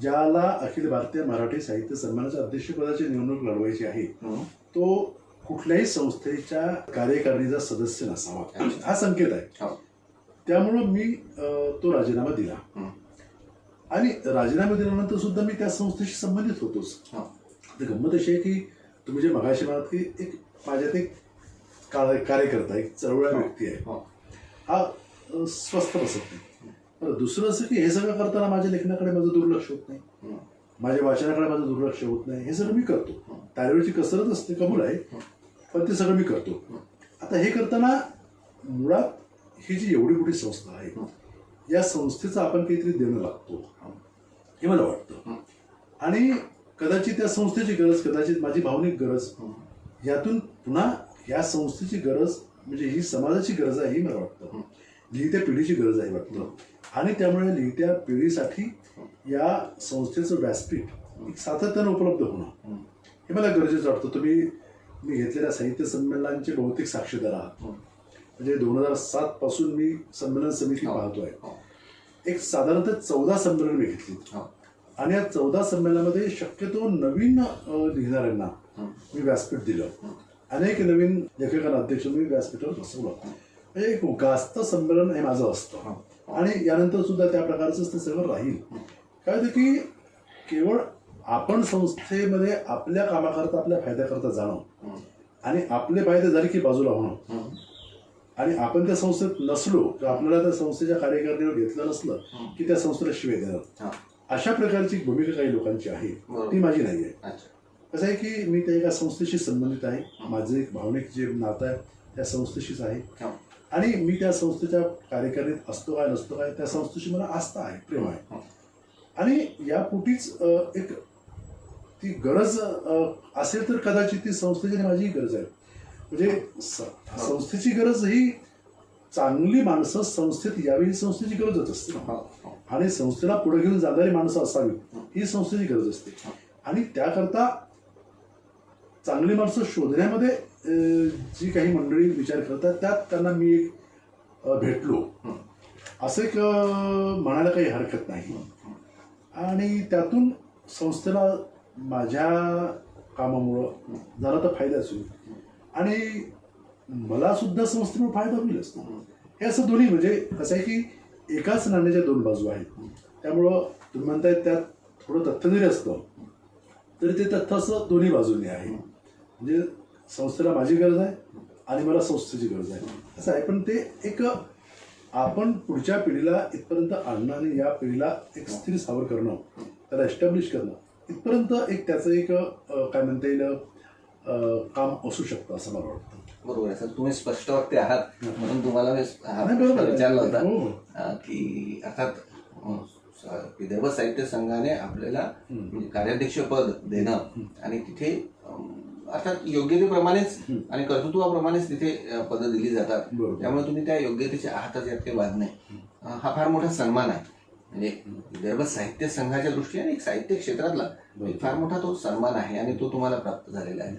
ज्याला अखिल भारतीय मराठी साहित्य संमेलनाच्या अध्यक्षपदाची निवडणूक लढवायची आहे हं. तो कुठल्याही संस्थेच्या कार्यकारिणीचा सदस्य नसावा हा संकेत आहे. हो. त्यामुळं मी तो राजीनामा दिला. हं. आणि राजीनामा दिल्यानंतर सुद्धा मी त्या संस्थेशी संबंधित होतोच. हो. तर गंमत अशी आहे की तुम्ही जे मगाशी म्हणाल की एक माझ्यात एक कार्यकर्ता एक चळवळा व्यक्ती आहे. हो. हा स्वस्थ बसत नाही. बरं, दुसरं असं की हे सगळं करताना माझ्या लेखनाकडे माझं दुर्लक्ष होत नाही, हं. माझ्या वाचनाकडे माझं दुर्लक्ष होत नाही. हे सगळं मी करतो. त्यावेळची कसरत असते, कबूल आहे, पण ते सगळं मी करतो. आता हे करताना मुळात ही जी एवढी मोठी संस्था आहे या संस्थेचं आपण काहीतरी देणं लागतो हे मला वाटतं. आणि कदाचित त्या संस्थेची गरज, कदाचित माझी भावनिक गरज, यातून पुन्हा या संस्थेची गरज म्हणजे ही समाजाची गरज आहे ही मला वाटतं. लिहित्या पिढीची गरज आहे वाटतं. आणि त्यामुळे लिहित्या पिढीसाठी या संस्थेचं व्यासपीठ एक सातत्यानं उपलब्ध होणं हे मला गरजेचं वाटतं. मी घेतलेल्या साहित्य संमेलनांचे बहुतेक साक्षीदार आहात. म्हणजे 2007 पासून मी संमेलन समिती पाहतोय. एक साधारणतः 14 संमेलन मी घेतली. आणि या 14 संमेलनामध्ये शक्यतो नवीन लिहिणाऱ्यांना मी व्यासपीठ दिलं. अनेक नवीन लेखकांना अध्यक्ष मी व्यासपीठावर बसवलं. म्हणजे एक गास्त संमेलन हे माझं असतं. आणि यानंतर सुद्धा त्या प्रकारचंच ते सगळं राहील. काय होतं की केवळ आपण संस्थेमध्ये आपल्या कामाकरता आपल्या फायद्याकरता जाणं आणि आपले फायदे झाले की बाजूला होणं आणि आपण त्या संस्थेत नसलो तर आपल्याला त्या संस्थेच्या कार्यकारिणीवर घेतलं नसलं की त्या संस्थेला शिवाय देणार, अशा प्रकारची भूमिका काही लोकांची आहे. ती माझी नाही आहे. कसं आहे की मी त्या एका संस्थेशी संबंधित आहे. माझं एक भावनिक जे नातं आहे त्या संस्थेशीच आहे. आणि मी त्या संस्थेच्या कार्यकारिणीत असतो काय नसतो काय त्या संस्थेशी मला आस्था आहे, प्रेम आहे. आणि यापोटीच एक ती गरज असेल तर कदाचित ती संस्थेची आणि माझीही गरज आहे. म्हणजे संस्थेची गरज ही चांगली माणसं संस्थेत यावी ही संस्थेची गरजच असते. आणि संस्थेला पुढे घेऊन जाणारी माणसं असावी ही संस्थेची गरज असते. आणि त्याकरता चांगली माणसं शोधण्यामध्ये जी काही मंडळी विचार करतात त्यात त्यांना मी एक भेटलो असं एक म्हणायला काही हरकत नाही. आणि त्यातून संस्थेला माझ्या कामामुळं जरा तर फायदाच होईल आणि मला सुद्धा संस्थेमुळे फायदा होईलच. हे असं दोन्ही म्हणजे कसं आहे की एकाच नाण्याच्या दोन बाजू आहेत. त्यामुळं तुम्ही म्हणताय त्यात थोडं तथ्य जरी असतं तरी ते तथ्य असं दोन्ही बाजूंनी आहे. म्हणजे संस्थेला माझी गरज आहे आणि मला संस्थेची गरज आहे असं आहे. पण ते एक आपण पुढच्या पिढीला इथपर्यंत आणणं आणि या पिढीला एक स्थिर स्थावर करणं, त्याला एस्टॅब्लिश करणं इथपर्यंत एक त्याचं एक काय म्हणता येईल काम असू शकतं असं मला वाटतं. बरोबर आहे सर, तुम्ही स्पष्ट वक्ते आहात म्हणून तुम्हाला मी हा नाही, प्रश्न बरोबर. विचारला होता हो. की अर्थात विदर्भ साहित्य संघाने आपल्याला म्हणजे कार्याध्यक्षपद देणं आणि तिथे अर्थात योग्यतेप्रमाणेच आणि कर्तृत्वाप्रमाणेच तिथे पदं दिली जातात. बरोबर. त्यामुळे तुम्ही त्या योग्यतेच्या आहातच यात काही वाद नाही. हा फार मोठा सन्मान आहे. म्हणजे विदर्भ साहित्य संघाच्या दृष्टीने एक साहित्य क्षेत्रातला एक फार मोठा तो सन्मान आहे आणि तो तुम्हाला प्राप्त झालेला आहे.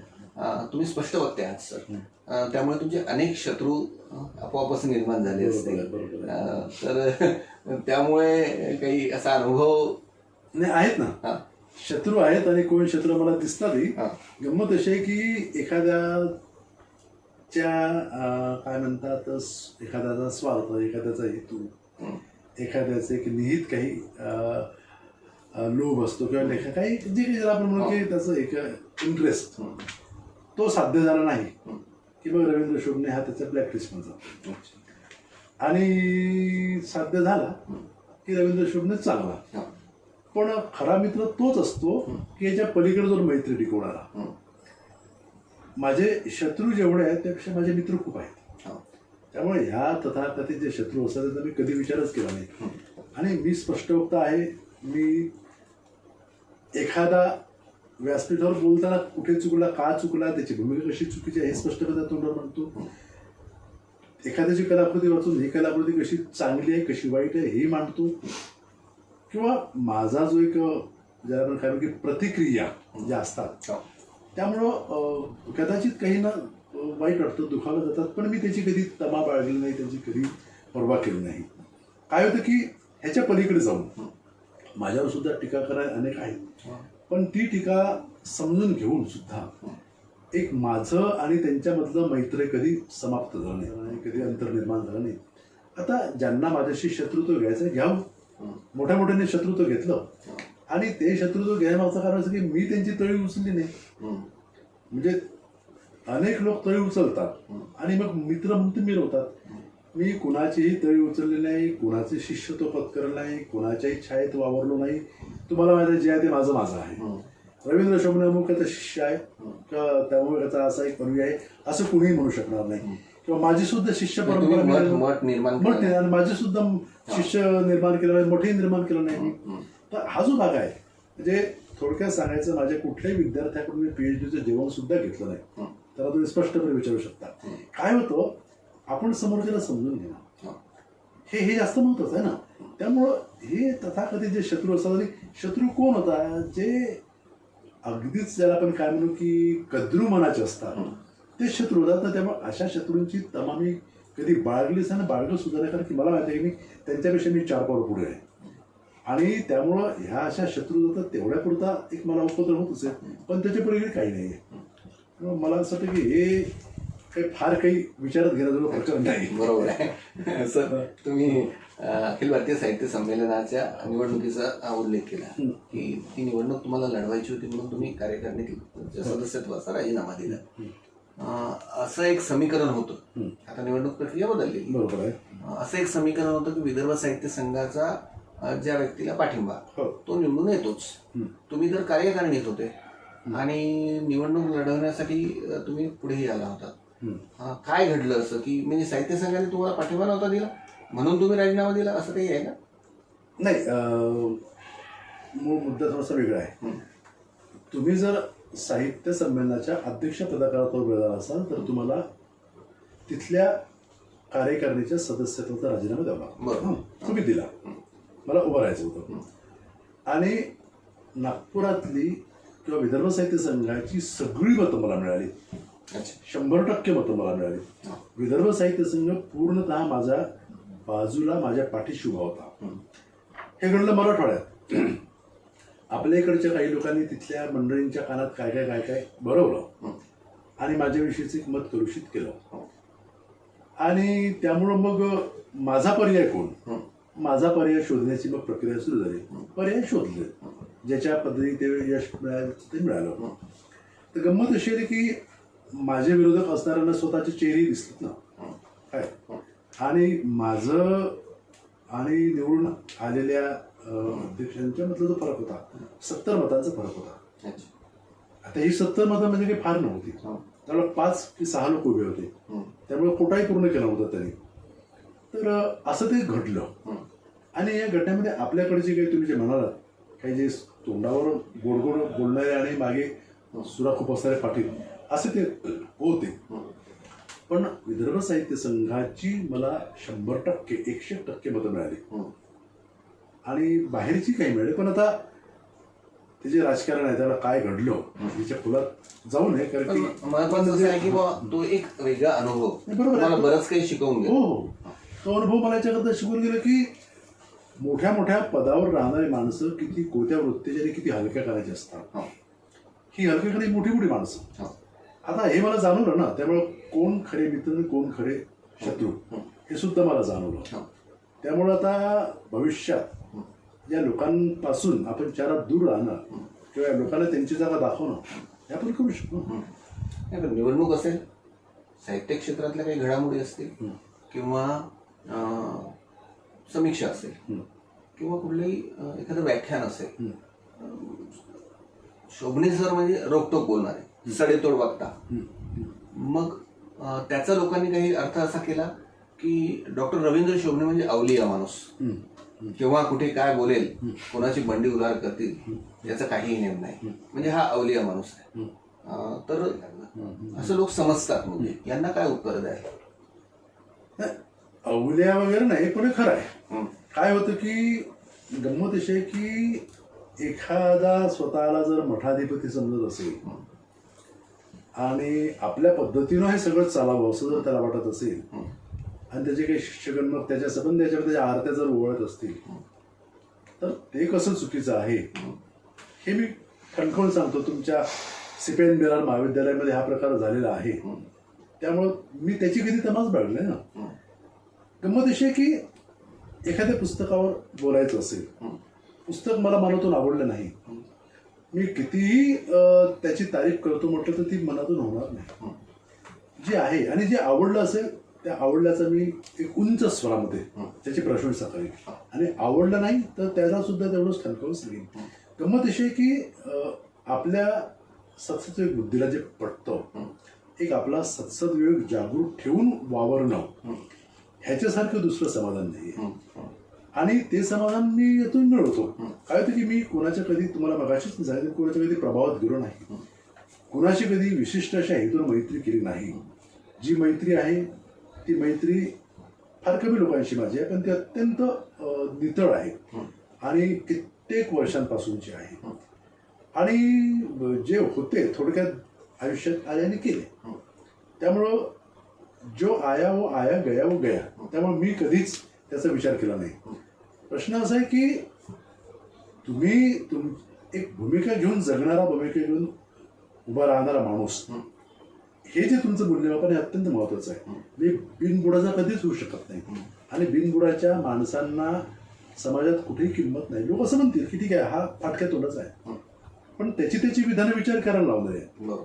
तुम्ही स्पष्ट वक्ते आहात सर. त्यामुळे तुमचे अनेक शत्रू आपोआपच निर्माण झाले असतील. तर त्यामुळे काही असा अनुभव नाही आहेत ना, शत्रू आहेत आणि कोण शत्रू मला दिसतातही. गंमत अशी आहे की एखाद्याच्या काय म्हणतात एखाद्याचा स्वार्थ, एखाद्याचा हेतू, एखाद्याचे एक निहित काही लोभ असतो किंवा काही जे काही ज्याला आपण म्हणू की त्याचं एक इंटरेस्ट तो साध्य झाला नाही की मग रवींद्र शोभणे हा त्याचा ब्लॅकलिस्टमध्ये जातो. आणि साध्य झाला की रवींद्र शोभणे चांगला. पण खरा मित्र तोच असतो की याच्या पलीकडे जो मैत्री टिकवणारा. माझे शत्रू जेवढे आहेत त्यापेक्षा माझे मित्र खूप आहेत. त्यामुळे ह्या तथाकथित जे शत्रू असतात त्याचा मी कधी विचारच केला नाही. आणि मी स्पष्टवक्ता आहे. मी एखादा व्यासपीठावर बोलताना कुठे चुकला, का चुकला, त्याची भूमिका कशी चुकीची आहे हे स्पष्टपणे तोंडावर म्हणतो. एखाद्याची कलाकृती वाचून ही कलाकृती कशी चांगली आहे कशी वाईट आहे हेही मांडतो. किंवा माझा जो एक ज्याला आपण काय म्हणतो की प्रतिक्रिया ज्या असतात त्यामुळं कदाचित काही ना वाईट वाटतं, दुखावलं जातात, पण मी त्याची कधी तमा बाळगली नाही, त्याची कधी पर्वा केली नाही. काय होतं की ह्याच्या पलीकडे जाऊन माझ्यावर सुद्धा टीका करायला अनेक आहेत, पण ती टीका समजून घेऊन सुद्धा एक माझं आणि त्यांच्यामधलं मैत्री कधी समाप्त झालं नाही, कधी अंतर निर्माण झालं नाही. आता ज्यांना माझ्याशी शत्रुत्व घ्यायचं घ्यावं, मोठ्या मोठ्याने शत्रुत्व घेतलं आणि ते शत्रुत्व घ्यायमागचं कारण असं की मी त्यांची तळी उचलली नाही. म्हणजे अनेक लोक तळी उचलतात आणि मग मित्र म्हणून मिरवतात. मी कुणाचीही तळी उचलली नाही, कुणाचे शिष्यत्व पत्करलं नाही, कुणाच्याही छायेत वावरलो नाही. तुम्हाला माहिती जे आहे ते माझं आहे. रवींद्र शोभणे अमुक त्याचा शिष्य आहे किंवा त्यामुळे त्याचा असा एक पदवी आहे असं कुणीही म्हणू शकणार नाही. किंवा माझी सुद्धा शिष्य परंपरा निर्माण माझे सुद्धा शिष्य निर्माण केलं नाही, मोठेही निर्माण केलं नाही. तर हा जो भाग आहे म्हणजे थोडक्यात सांगायचं, माझ्या कुठल्याही विद्यार्थ्याकडून मी PhDचं जेवण सुद्धा घेतलं नाही. त्याला तुम्ही स्पष्टपणे विचारू शकता. काय होतं, आपण समोरच्याला समजून घेणं हे जास्त महत्वाचं आहे ना. त्यामुळं हे तथाकथित जे शत्रू असतात, आणि शत्रू कोण होता, जे अगदीच ज्याला आपण काय म्हणू की कद्रू मनाचे असतात ते शत्रू होतात ना. त्यामुळे अशा शत्रूंची तमा मी कधी बाळगलीच आणि बाळगलं सुद्धा नाही, कारण की मला माहिती आहे की मी त्यांच्यापेक्षा 4 पावलं पुढे आहे. आणि त्यामुळं ह्या अशा शत्रू होतात तेवढ्यापुरता एक मला उपद्रव होत असेल, पण त्याच्या पलीकडे काही नाही आहे. मला असं वाटतं की हे काही फार काही विचारात घेण्याजोगं प्रकार नाही. बरोबर आहे सर. तुम्ही अखिल भारतीय साहित्य संमेलनाच्या निवडणुकीचा उल्लेख केला की ती निवडणूक तुम्हाला लढवायची होती म्हणून तुम्ही कार्यकारिणीत सदस्यत्वाचा राजीनामा दिला. असं एक समीकरण होतं. आता निवडणूक प्रक्रिया बदलली. बरोबर आहे. असं एक समीकरण होतं की विदर्भ साहित्य संघाचा ज्या व्यक्तीला पाठिंबा तो निवडून येतोच. तुम्ही जर कार्यकारिणीत होते आणि निवडणूक लढवण्यासाठी तुम्ही पुढेही आला होता, काय घडलं असं की म्हणजे साहित्य संघाने तुम्हाला पाठिंबा नव्हता दिला म्हणून तुम्ही राजीनामा दिला, असं काही आहे का? नाही, मूळ मुद्दा थोडासा वेगळा आहे. तुम्ही जर साहित्य संमेलनाच्या अध्यक्षपदाकरता उभे झाला असाल तर तुम्हाला तिथल्या कार्यकारिणीच्या सदस्यत्वाचा राजीनामा द्यावा लागतो. तुम्ही दिला, मला उभं राहायचं होतं. आणि नागपुरातली किंवा विदर्भ साहित्य संघाची सगळी मतं मला मिळाली. 100% मतं मला मिळाली. विदर्भ साहित्य संघ पूर्णतः माझ्या बाजूला, माझ्या पाठीशी उभा होता. हे घडलं मराठवाड्यात. आपल्या इकडच्या काही लोकांनी तिथल्या मंडळींच्या कानात काय काय भरवलं आणि माझ्याविषयीचं एक मत कलुषित केलं. आणि त्यामुळं मग माझा पर्याय कोण, माझा पर्याय शोधण्याची मग प्रक्रिया सुरू झाली. पर्याय शोधले, ज्याच्या पद्धतीने ते यश मिळालं ते मिळालं. तर गंमत अशी आली की माझे विरोधक असणाऱ्यांना स्वतःचे चेहरे दिसतात ना काय, आणि माझं आणि निवडून आलेल्या अध्यक्षांच्या मधला जो फरक होता 70 मतांचा फरक होता. आता ही 70 मतं म्हणजे काही फार नव्हती. त्यामुळे 5 की 6 लोक उभे होते, त्यामुळे कोटाही पूर्ण केला होता त्यांनी. तर असं ते घडलं. आणि या घटनेमध्ये आपल्याकडचे काही तुम्ही जे म्हणालात काही जे तोंडावर गोडगोड बोलणारे आणि मागे सुराखूप असणारे पाटील असे ते होते. पण विदर्भ साहित्य संघाची मला 100% 100% मतं मिळाली आणि बाहेरची काही मिळाली. पण आता ते जे राजकारण आहे त्याला काय घडलं याच्या खोलात जाऊ नये, कारण की महत्वाचं आहे की तो एक वेगळा अनुभव मला बरंच काही शिकवून गेला. हो, तो अनुभव मला याच्याकरता शिकून गेला की मोठ्या मोठ्या पदावर राहणारी माणसं किती कोत्या वृत्तीची आणि किती हलक्या करायची असतात. ही हलक्याकडे मोठी मोठी माणसं. आता हे मला जाणवलं ना, त्यामुळे कोण खरे मित्र आणि कोण खरे शत्रू हे सुद्धा मला जाणवलं. त्यामुळं आता भविष्यात या लोकांपासून आपण चारात दूर राहणं किंवा या लोकांना त्यांची जागा दाखवणं हे आपण करू शकतो. नाही, पण निवडणूक असेल, साहित्य क्षेत्रातल्या काही घडामोडी असतील किंवा समीक्षा असेल किंवा कुठलंही एखादं व्याख्यान असेल, शोभणे सर म्हणजे रोखटोक बोलणारे, सडेतोड वागता. मग त्याचा लोकांनी काही अर्थ असा केला की डॉक्टर रवींद्र शोभणे म्हणजे अवलिया माणूस, केव्हा कुठे काय बोलेल, कोणाची बंडी उधार करतील याचा काहीही नेम नाही, म्हणजे हा अवलिया माणूस आहे. तर असं लोक समजतात. म्हणजे यांना काय उत्तर द्याल? अवल्या वगैरे नाही, पण हे खरं आहे. काय होतं की गंमत अशी आहे की एखादा स्वतःला जर मठाधिपती समजत असेल आणि आपल्या पद्धतीनं हे सगळं चालावं असं जर त्याला वाटत असेल आणि त्याचे काही शिष्यगण मग त्याच्या संबंध त्याच्या आरत्या जर ओळख असतील तर ते कसं चुकीचं आहे हे मी ठणकावून सांगतो. तुमच्या सिपेन बेरार महाविद्यालयामध्ये हा प्रकार झालेला आहे, त्यामुळं मी त्याची कधी तमास बाळगली ना. गंमत अशी आहे की एखाद्या पुस्तकावर बोलायचं असेल, पुस्तक मला मनातून आवडलं नाही, मी कितीही त्याची तारीफ करतो म्हटलं तर ती मनातून होणार नाही. जे आहे आणि जे आवडलं असेल त्या आवडल्याचं मी एक उंच स्वरामध्ये त्याची प्रशंसा करेन आणि आवडलं नाही तर त्याला सुद्धा तेवढंच ठणकावून सांगेन. गंमत अशी आहे की आपल्या सत्सद बुद्धीला जे पटतं, एक आपला सत्सद विवेक जागृत ठेवून वावरणं ह्याच्यासारखं दुसरं समाधान नाही. आणि ते समाधान मी यातून मिळवतो. काय होतं की मी कोणाच्या कधी, तुम्हाला मगाशीच सांगितलं, कोणाच्या कधी प्रभावात गेलो नाही, कोणाशी कधी विशिष्ट अशा हेतून मैत्री केली नाही. जी मैत्री आहे ती मैत्री फार कमी लोकांशी माझी आहे, पण ती अत्यंत नितळ आहे आणि कित्येक वर्षांपासूनची आहे. आणि जे होते थोडक्यात आयुष्यात आल्याने केले, त्यामुळं जो आया वो आया, गया वो गया. त्यामुळे मी कधीच त्याचा विचार केला नाही. प्रश्न असा आहे की तुम्ही एक भूमिका घेऊन जगणारा, भूमिका घेऊन उभा राहणारा माणूस, हे जे तुमचं मूल्यमापन आहे अत्यंत महत्वाचं आहे. मी बिनबुडाचा कधीच होऊ शकत नाही आणि बिनबुडाच्या माणसांना समाजात कुठेही किंमत नाही. लोक असं म्हणतील की ठीक आहे हा फाटक्या तोंडाचा आहे, पण त्याची विधानं विचार करायला लावणारी आहे.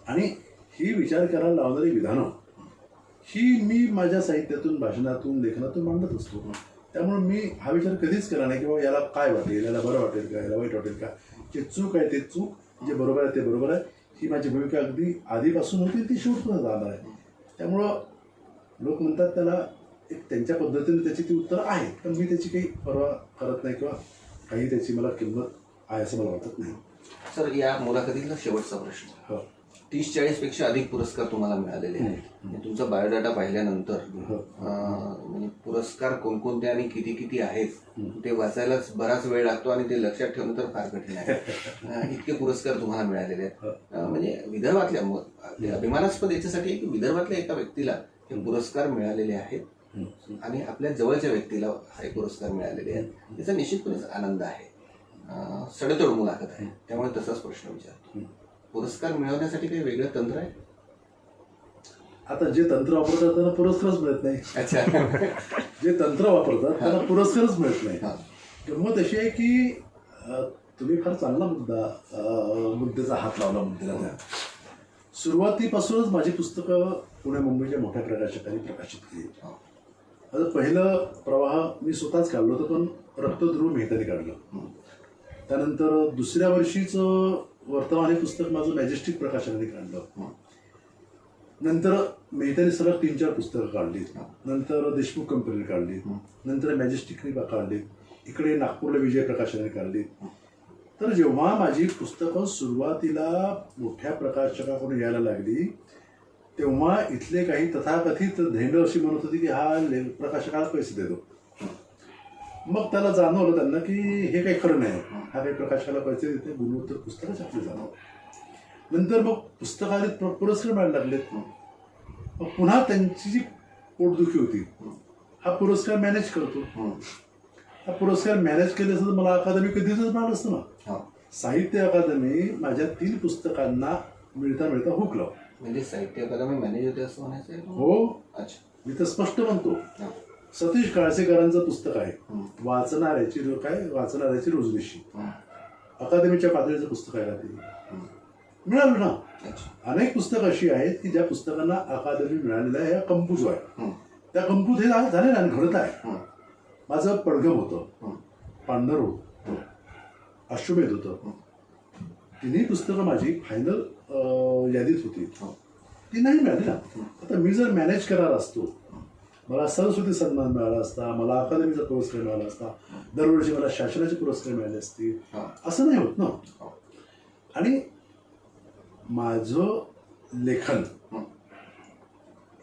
आणि ही विचार करायला लावणारी विधानं ही मी माझ्या साहित्यातून, भाषणातून, लेखनातून मांडत असतो. त्यामुळे मी हा विचार कधीच केला नाही की बाबा याला काय वाटेल, याला बरं वाटेल का, याला वाईट वाटेल का. जे चूक आहे ते चूक, जे बरोबर आहे ते बरोबर आहे, ही माझी भूमिका अगदी आधीपासून होती, ती शेवटपर्यंत जाणार आहे. त्यामुळं लोक म्हणतात त्याला एक त्यांच्या पद्धतीने त्याची ती उत्तरं आहेत, पण मी त्याची काही परवा करत नाही किंवा काही त्याची मला किंमत आहे असं मला वाटत नाही. सर, या मुलाखतीतला शेवटचा प्रश्न. 30-40 पेक्षा अधिक पुरस्कार तुम्हाला मिळालेले आहेत. तुमचा बायोडाटा पाहिल्यानंतर म्हणजे पुरस्कार कोणकोणते आणि किती किती आहेत ते वाचायलाच बराच वेळ लागतो आणि ते लक्षात ठेवणं तर फार कठीण आहे. इतके पुरस्कार तुम्हाला मिळालेले आहेत. म्हणजे विदर्भातल्या, अभिमानास्पद याच्यासाठी आहे की विदर्भातल्या एका व्यक्तीला हे पुरस्कार मिळालेले आहेत आणि आपल्या जवळच्या व्यक्तीला हे पुरस्कार मिळालेले आहेत, याचा निश्चितपणेच आनंद आहे. सडेतोड मुलाखत आहे, त्यामुळे तसाच प्रश्न विचारतो. पुरस्कार मिळवण्यासाठी काही वेगळं तंत्र आहे? आता जे तंत्र वापरतात त्यांना पुरस्कारच मिळत नाही. अच्छा. जे तंत्र वापरतात त्यांना पुरस्कारच मिळत नाही. गंमत अशी आहे की तुम्ही फार चांगला मुद्द्याचा हात लावला मुद्द्याला. सुरुवातीपासूनच माझी पुस्तकं पुणे मुंबईच्या मोठ्या प्रकाशकांनी प्रकाशित केली. आता पहिलं प्रवाह मी स्वतःच काढलं होतं, पण रक्तध्रुव मेहतानी काढलं. त्यानंतर दुसऱ्या वर्षीचं वर्तमान हे पुस्तक माझं मॅजेस्टिक प्रकाशनाने काढलं. नंतर मेहतानी सलग 3-4 पुस्तकं काढली. नंतर देशमुख कंपनीने काढली. नंतर मॅजेस्टिकने काढली. इकडे नागपूरला विजय प्रकाशनाने काढली. तर जेव्हा माझी पुस्तकं सुरुवातीला मोठ्या प्रकाशकाकडून यायला लागली तेव्हा इथले काही तथाकथित धेंड अशी म्हणत होती की हा प्रकाशकाला पैसे देतो. मग त्याला जाणवलं त्यांना की हे काही खरं नाही, हा काही प्रकाशकाला पैसे देते, गुणवत्तर पुस्तकच आपले जाणवलं. नंतर मग पुस्तकाला पुरस्कार मिळायला लागलेत. मग पुन्हा त्यांची जी पोटदुखी होती, हा पुरस्कार मॅनेज करतो. हा पुरस्कार मॅनेज केले असतं तर मला अकादमी कधीच मिळालं असतं ना. साहित्य अकादमी माझ्या 3 पुस्तकांना मिळता हुकलं. म्हणजे साहित्य अकादमी मॅनेज होते असं म्हणायचं? हो. अच्छा. मी तर स्पष्ट म्हणतो सतीश काळसेकरांचं पुस्तक आहे वाचणाऱ्याची रोजनिशी अकादमीच्या पातळीचं पुस्तक आहे ते मिळालं ना. अनेक पुस्तकं अशी आहेत की ज्या पुस्तकांना अकादमी मिळालेल्या आहे. कंपूज आहे, त्या कंपूज हे झाले ना घडत आहे. माझं पडगम होतं, पांढर होतं, अश्वमेध होतं. तिन्ही पुस्तकं माझी फायनल यादीत होती, ती नाही मिळाली ना. आता मी जर मॅनेज करणार असतो, मला सरस्वती सन्मान मिळाला असता, मला अकादमीचा पुरस्कार मिळाला असता, दरवर्षी मला शासनाचे पुरस्कार मिळाले असते, असं नाही होत ना. आणि माझं लेखन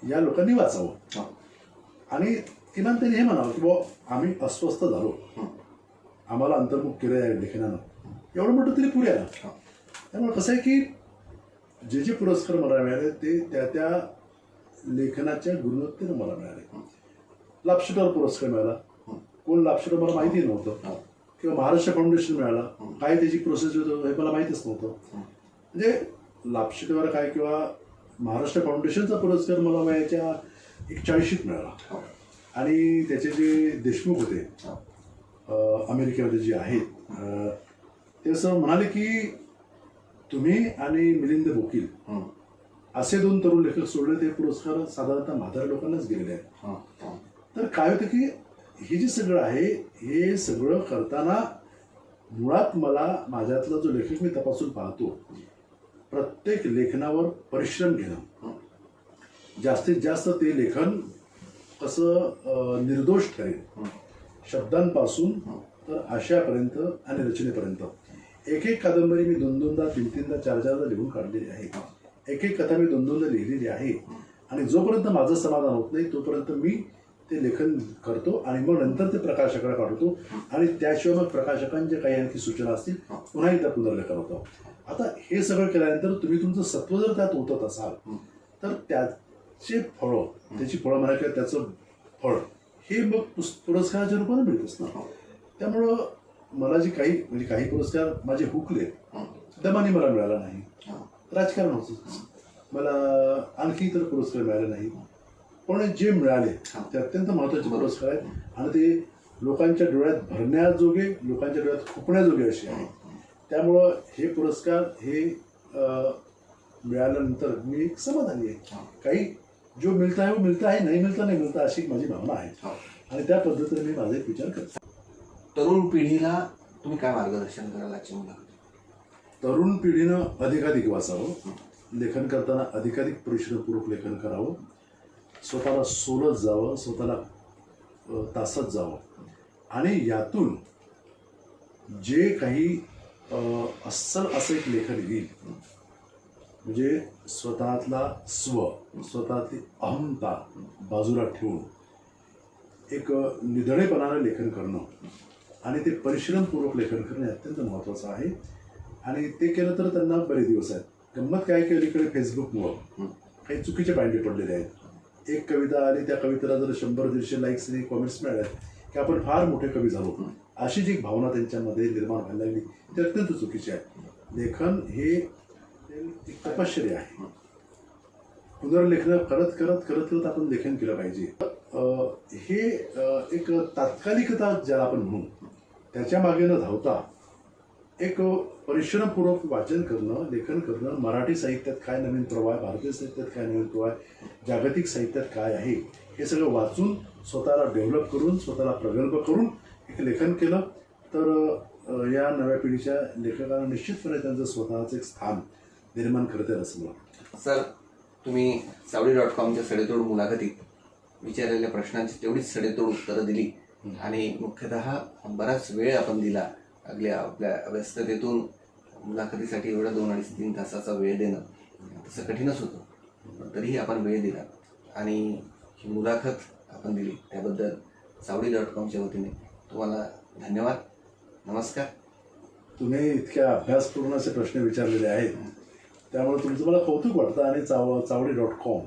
या लोकांनी वाचावं आणि किमान त्यांनी हे म्हणावं की बाबा आम्ही अस्वस्थ झालो, आम्हाला अंतर्मुख केलं या लेखनानं, एवढं मोठं तरी पुढे आलं. त्यामुळे कसं आहे की जे जे पुरस्कार मला मिळाले ते त्या त्या लेखनाच्या गुणवत्तेनं मला मिळाले. लाभशीकर पुरस्कार मिळाला, कोण लाभशीकर मला माहिती नव्हतं, किंवा महाराष्ट्र फाउंडेशन मिळाला, काय त्याची प्रोसेस होतं हे मला माहितीच नव्हतं. म्हणजे लाभशीकर काय किंवा महाराष्ट्र फाउंडेशनचा पुरस्कार मला वयाच्या 41 मिळाला. आणि त्याचे जे देशमुख होते अमेरिकेमध्ये जे आहेत ते असं म्हणाले की तुम्ही आणि मिलिंद बोकील असे 2 तरुण लेखक सोडले, ते पुरस्कार साधारणतः म्हाताऱ्या लोकांनाच गेलेले आहेत. तर काय होतं की हे जे सगळं आहे हे सगळं करताना मुळात मला माझ्यातला जो लेखक मी तपासून पाहतो, प्रत्येक लेखनावर परिश्रम घेणं, जास्तीत जास्त ते लेखन कसं निर्दोष ठरेल, शब्दांपासून तर आशयापर्यंत आणि रचनेपर्यंत. एक एक कादंबरी मी 2-2दा 3-3दा 4-4दा लिहून काढलेली आहे. एक एक कथा मी 2-2दा लिहिलेली आहे. आणि जोपर्यंत माझं समाधान होत नाही तोपर्यंत मी ते लेखन करतो आणि मग नंतर ते प्रकाशकाला पाठवतो आणि त्याशिवाय मग प्रकाशकांच्या काही आणखी सूचना असतील पुन्हा एकदा पुनर्लेखन होतं. आता हे सगळं केल्यानंतर तुम्ही तुमचं सत्व जर त्यात ओतत असाल तर त्याची फळं म्हणा किंवा त्याचं फळ हे मग पुरस्काराच्या रूपाने मिळतच ना. त्यामुळं मला जे काही पुरस्कार माझे हुकले, दमाने मला मिळाला नाही, राजकारण होतं, मला आणखी इतर पुरस्कार मिळाले नाही, पण जे मिळाले ते अत्यंत महत्त्वाचे पुरस्कार आहेत आणि ते लोकांच्या डोळ्यात भरण्याजोगे, लोकांच्या डोळ्यात खुपण्याजोगे असे आहेत. त्यामुळं हे पुरस्कार हे मिळाल्यानंतर मी एक समाधानी आहे. काही जो मिळता है वो मिळता है, नाही मिळता अशी माझी भावना आहे आणि त्या पद्धतीने मी माझे विचार करतो. तरुण पिढीला तुम्ही काय मार्गदर्शन करायला तरुण पिढीनं अधिकाधिक वाचावं, लेखन करताना अधिकाधिक परिश्रमपूर्वक लेखन करावं, स्वतःला सोलत जावं, स्वतःला तासत जावं आणि यातून जे काही अस्सल असं एक लेखन येईल, म्हणजे स्वतःतला स्वतःतली अहमता बाजूला ठेवून एक निधडेपणानं लेखन करणं आणि ते परिश्रमपूर्वक लेखन करणं अत्यंत महत्त्वाचं आहे. आणि ते केलं तर त्यांना बरे दिवस आहेत. गंमत काय की अलीकडे फेसबुकमुळं काही चुकीचे बांधे पडलेले आहेत. एक कविता आली, त्या कवितेला जर 100-150 लाईक्स आणि कॉमेंट्स मिळाले की आपण फार मोठे कवी झालो, अशी जी भावना त्यांच्यामध्ये निर्माण व्हायला लागली ती अत्यंत चुकीची आहे. लेखन हे एक तपश्चर्या आहे. पुनर्लेखन करत आपण लेखन केलं पाहिजे. हे एक तात्कालिकता ज्याला आपण म्हणू त्याच्या मागे न धावता एक परिश्रमपूर्वक वाचन करणं, लेखन करणं, मराठी साहित्यात काय नवीन प्रवाह आहे, भारतीय साहित्यात काय नवीन प्रवाह आहे, जागतिक साहित्यात काय आहे, हे सगळं वाचून स्वतःला डेव्हलप करून, स्वतःला प्रगल्भ करून एक लेखन केलं तर या नव्या पिढीच्या लेखकांना निश्चितपणे त्यांचं स्वतःचं एक स्थान निर्माण करता येईल असं मला वाटतं. सर, तुम्ही चावडी.comच्या सडेतोड मुलाखतीत विचारलेल्या प्रश्नांची तेवढीच सडेतोड उत्तरं दिली आणि मुख्यतः बराच वेळ आपण दिला. आपल्या व्यस्ततेतून मुलाखतीसाठी एवढा 2-2.5-3 तासाचा वेळ देणं तसं कठीणच होतं, तरीही आपण वेळ दिला आणि ही मुलाखत आपण दिली त्याबद्दल चावडी.comच्या वतीने तुम्हाला धन्यवाद. नमस्कार. तुम्ही इतक्या अभ्यासपूर्ण असे प्रश्न विचारलेले आहेत त्यामुळे तुमचं मला कौतुक वाटतं आणि चावडी.com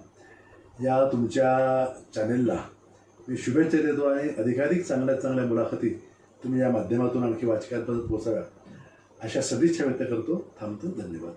या तुमच्या चॅनेलला मी शुभेच्छा देतो आणि अधिकाधिक चांगल्या मुलाखती तुम्ही या माध्यमातून आणखी वाचकांपर्यंत पोहोचाव्या अशा सदिच्छा व्यक्त करतो. थांबतो. धन्यवाद.